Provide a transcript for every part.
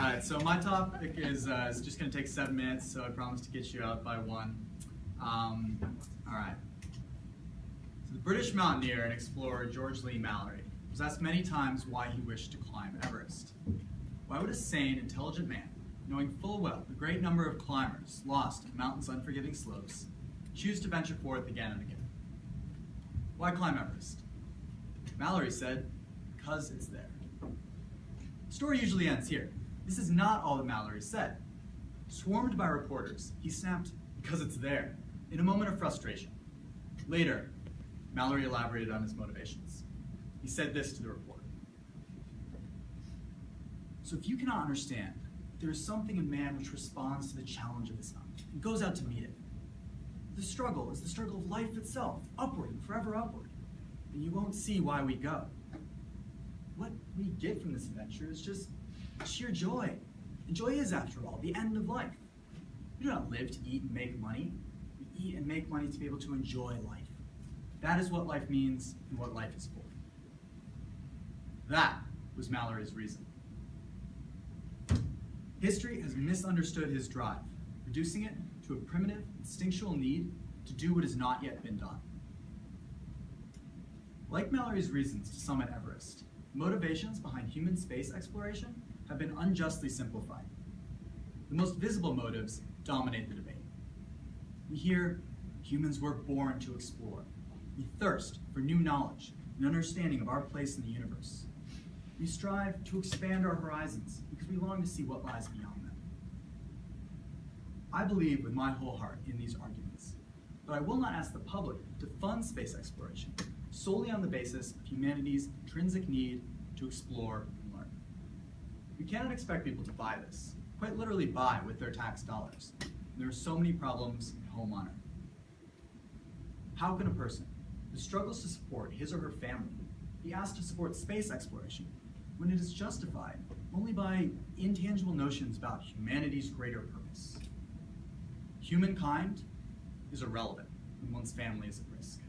Alright, so my topic is just going to take 7 minutes, so I promise to get you out by 1. Alright. So the British mountaineer and explorer George Lee Mallory was asked many times why he wished to climb Everest. Why would a sane, intelligent man, knowing full well the great number of climbers lost in the mountain's unforgiving slopes, choose to venture forth again and again? Why climb Everest? Mallory said, because it's there. The story usually ends here. This is not all that Mallory said. Swarmed by reporters, he snapped, because it's there, in a moment of frustration. Later, Mallory elaborated on his motivations. He said this to the reporter. So if you cannot understand, there is something in man which responds to the challenge of this mountain and goes out to meet it. The struggle is the struggle of life itself, upward and forever upward. And you won't see why we go. What we get from this adventure is just sheer joy. And joy is, after all, the end of life. We do not live to eat and make money. We eat and make money to be able to enjoy life. That is what life means and what life is for. That was Mallory's reason. History has misunderstood his drive, reducing it to a primitive, instinctual need to do what has not yet been done. Like Mallory's reasons to summit Everest, motivations behind human space exploration have been unjustly simplified. The most visible motives dominate the debate. We hear humans were born to explore. We thirst for new knowledge and understanding of our place in the universe. We strive to expand our horizons because we long to see what lies beyond them. I believe with my whole heart in these arguments, but I will not ask the public to fund space exploration solely on the basis of humanity's intrinsic need to explore and learn. We cannot expect people to buy this, quite literally buy with their tax dollars. And there are so many problems at home on Earth. How can a person who struggles to support his or her family be asked to support space exploration when it is justified only by intangible notions about humanity's greater purpose? Humankind is irrelevant when one's family is at risk.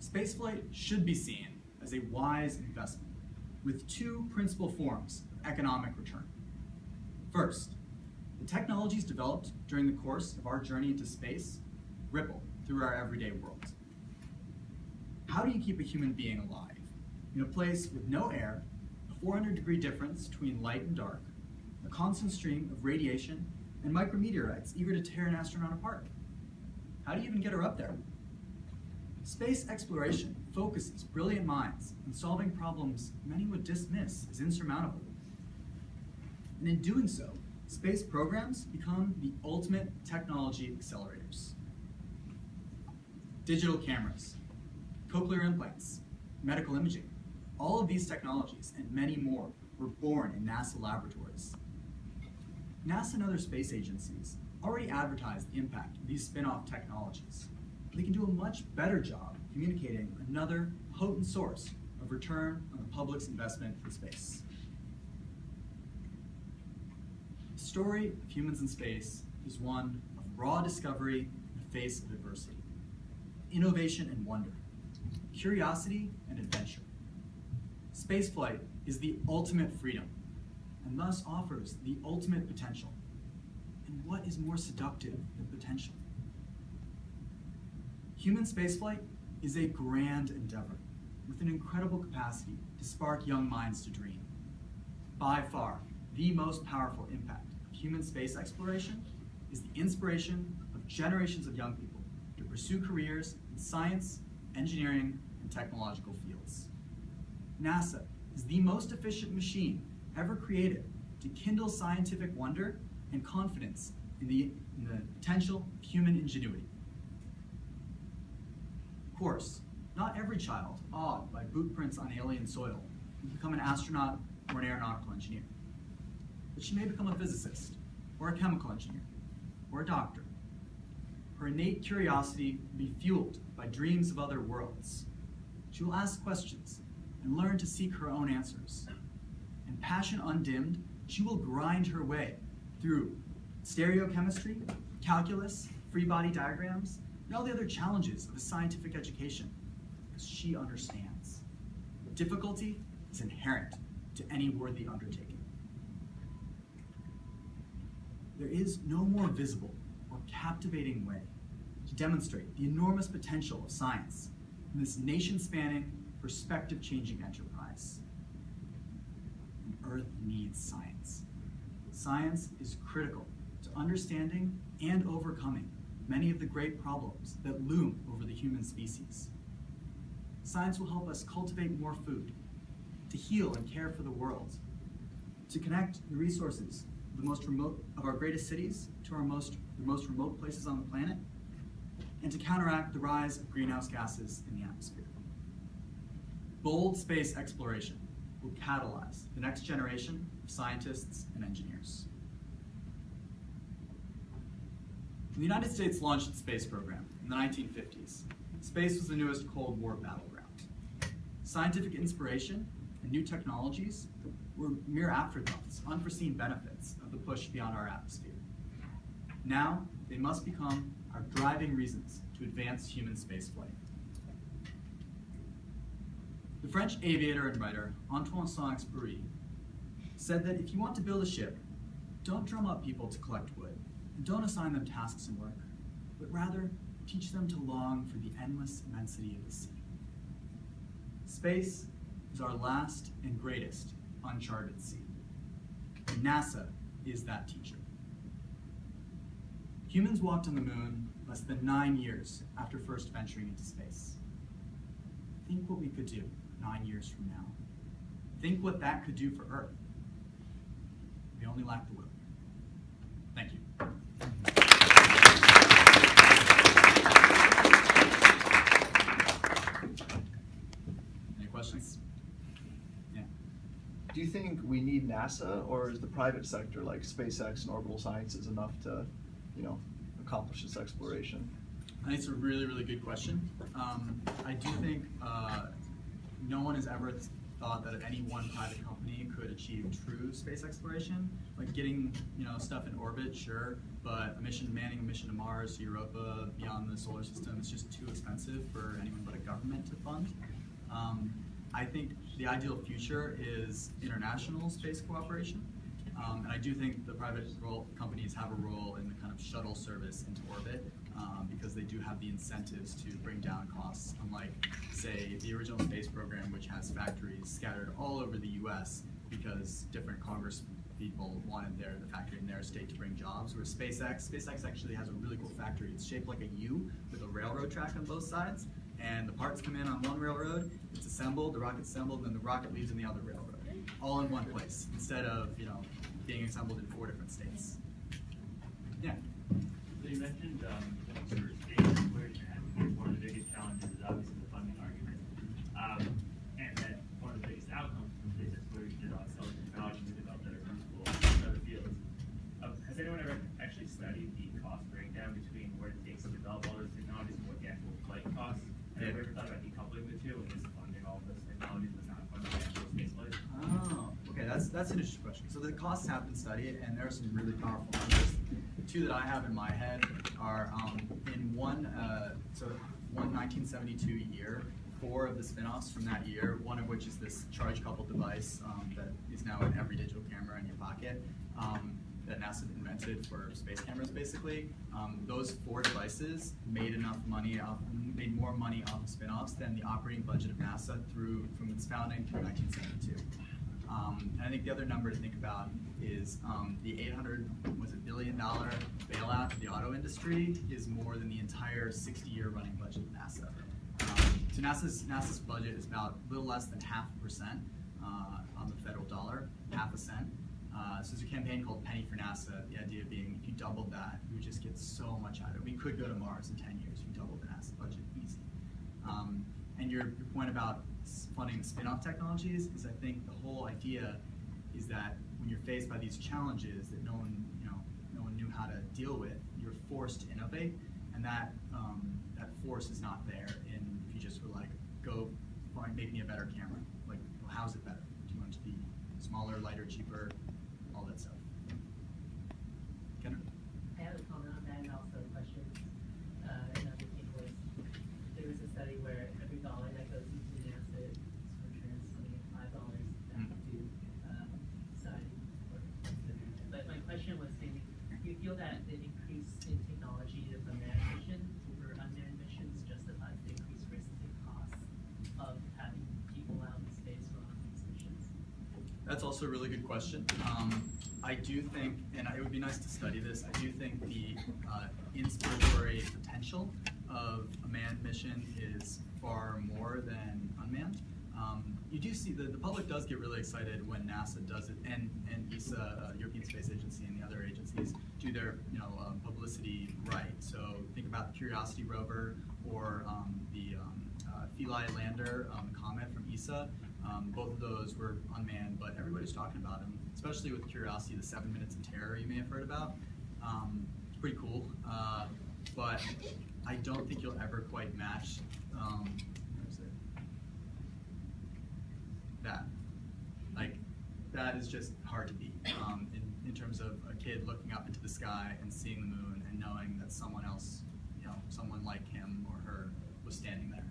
Spaceflight should be seen as a wise investment with 2 principal forms of economic return. First, the technologies developed during the course of our journey into space ripple through our everyday world. How do you keep a human being alive in a place with no air, a 400-degree difference between light and dark, a constant stream of radiation, and micrometeorites eager to tear an astronaut apart? How do you even get her up there? Space exploration focuses brilliant minds on solving problems many would dismiss as insurmountable. And in doing so, space programs become the ultimate technology accelerators. Digital cameras, cochlear implants, medical imaging, all of these technologies and many more were born in NASA laboratories. NASA and other space agencies already advertise the impact of these spin-off technologies. They can do a much better job communicating another potent source of return on the public's investment in space. The story of humans in space is one of raw discovery in the face of adversity, innovation and wonder, curiosity and adventure. Spaceflight is the ultimate freedom and thus offers the ultimate potential. And what is more seductive than potential? Human spaceflight is a grand endeavor with an incredible capacity to spark young minds to dream. By far, the most powerful impact of human space exploration is the inspiration of generations of young people to pursue careers in science, engineering, and technological fields. NASA is the most efficient machine ever created to kindle scientific wonder and confidence in the potential of human ingenuity. Of course, not every child awed by boot prints on alien soil will become an astronaut or an aeronautical engineer. But she may become a physicist, or a chemical engineer, or a doctor. Her innate curiosity will be fueled by dreams of other worlds. She will ask questions and learn to seek her own answers. And passion undimmed, she will grind her way through stereochemistry, calculus, free body diagrams, and all the other challenges of a scientific education, because she understands. Difficulty is inherent to any worthy undertaking. There is no more visible or captivating way to demonstrate the enormous potential of science in this nation-spanning, perspective-changing enterprise. And Earth needs science. Science is critical to understanding and overcoming many of the great problems that loom over the human species. Science will help us cultivate more food, to heal and care for the world, to connect the resources of the most remote of our greatest cities to the most remote places on the planet, and to counteract the rise of greenhouse gases in the atmosphere. Bold space exploration will catalyze the next generation of scientists and engineers. When the United States launched its space program in the 1950s, space was the newest Cold War battleground. Scientific inspiration and new technologies were mere afterthoughts, unforeseen benefits of the push beyond our atmosphere. Now, they must become our driving reasons to advance human spaceflight. The French aviator and writer Antoine Saint-Exupéry said that if you want to build a ship, don't drum up people to collect wood, and don't assign them tasks and work, but rather teach them to long for the endless immensity of the sea. Space is our last and greatest uncharted sea. And NASA is that teacher. Humans walked on the moon less than 9 years after first venturing into space. Think what we could do 9 years from now. Think what that could do for Earth. We only lack the will. Thank you. Any questions? Yeah. Do you think we need NASA, or is the private sector like SpaceX and orbital sciences enough to, accomplish this exploration? I think it's a really, really good question. I do think no one has ever thought that any one private company could achieve true space exploration. Like getting, stuff in orbit, sure, but manning a mission to Mars, Europa, beyond the solar system is just too expensive for anyone but a government to fund. I think the ideal future is international space cooperation. And I do think the private companies have a role in the kind of shuttle service into orbit because they do have the incentives to bring down costs, unlike, say, the original space program, which has factories scattered all over the US because different Congress people wanted the factory in their state to bring jobs, whereas SpaceX actually has a really cool factory. It's shaped like a U with a railroad track on both sides, and the parts come in on one railroad, it's assembled, the rocket's assembled, and then the rocket leaves in the other railroad, all in one place, instead of, being assembled in 4 different states. Yeah. So you mentioned for space exploration, one of the biggest challenges is obviously the funding argument, and that one of the biggest outcomes from space exploration is also technology we develop that are useful in other fields. Has anyone ever actually studied the cost breakdown between what it takes to develop all those technologies and what the actual flight costs? And have you ever thought about decoupling the two and just funding all of those technologies but not funding the actual space flight? Oh, okay, that's an interesting question. So the costs have been studied, and there are some really powerful numbers. The 2 that I have in my head are in one 1972 year, 4 of the spin-offs from that year, one of which is this charge-coupled device that is now in every digital camera in your pocket that NASA invented for space cameras, basically. Those 4 devices made made more money off of spin-offs than the operating budget of NASA from its founding through 1972. And I think the other number to think about is the $800 billion bailout of the auto industry is more than the entire 60-year running budget of NASA. So NASA's budget is about a little less than 0.5% on the federal dollar, 0.5 cent. So there's a campaign called Penny for NASA, the idea being if you doubled that, you would just get so much out of it. We could go to Mars in 10 years, you double the NASA budget, easy. And your point about funding spin-off technologies is, I think the whole idea is that when you're faced by these challenges that no one knew how to deal with, you're forced to innovate, and that force is not there if you just were like, go make me a better camera. Like, well, how's it better? Do you want it to be smaller, lighter, cheaper, all that stuff? Kendra? I have a comment on that and also questions. Another thing was, there was a study where every dollar that goes into NASA returns something like $5 back to increase in technology of a manned mission over unmanned missions justifies the increased risks and costs of having people out in space or on these missions? That's also a really good question. I do think, and it would be nice to study this, I do think the inspiratory potential of a manned mission is far more than unmanned. You do see the public does get really excited when NASA does it, and ESA, European Space Agency, and the other agencies do their publicity right. So think about the Curiosity rover or the Philae lander comet from ESA. Both of those were unmanned, but everybody's talking about them, especially with Curiosity, the 7 minutes of terror you may have heard about. It's pretty cool, but I don't think you'll ever quite match that. Like, that is just hard to beat in terms of a kid looking up into the sky and seeing the moon and knowing that someone else, someone like him or her was standing there.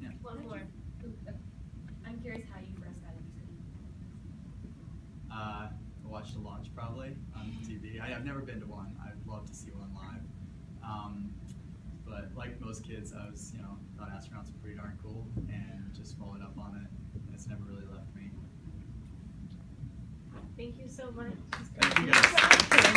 Yeah. One more. I'm curious how you first got interested in I watched a launch probably on TV. I've never been to one. I'd love to see one live. But like most kids, I was, thought astronauts were pretty darn cool and just followed up on it. And it's never really left me. Thank you so much. Thank you guys.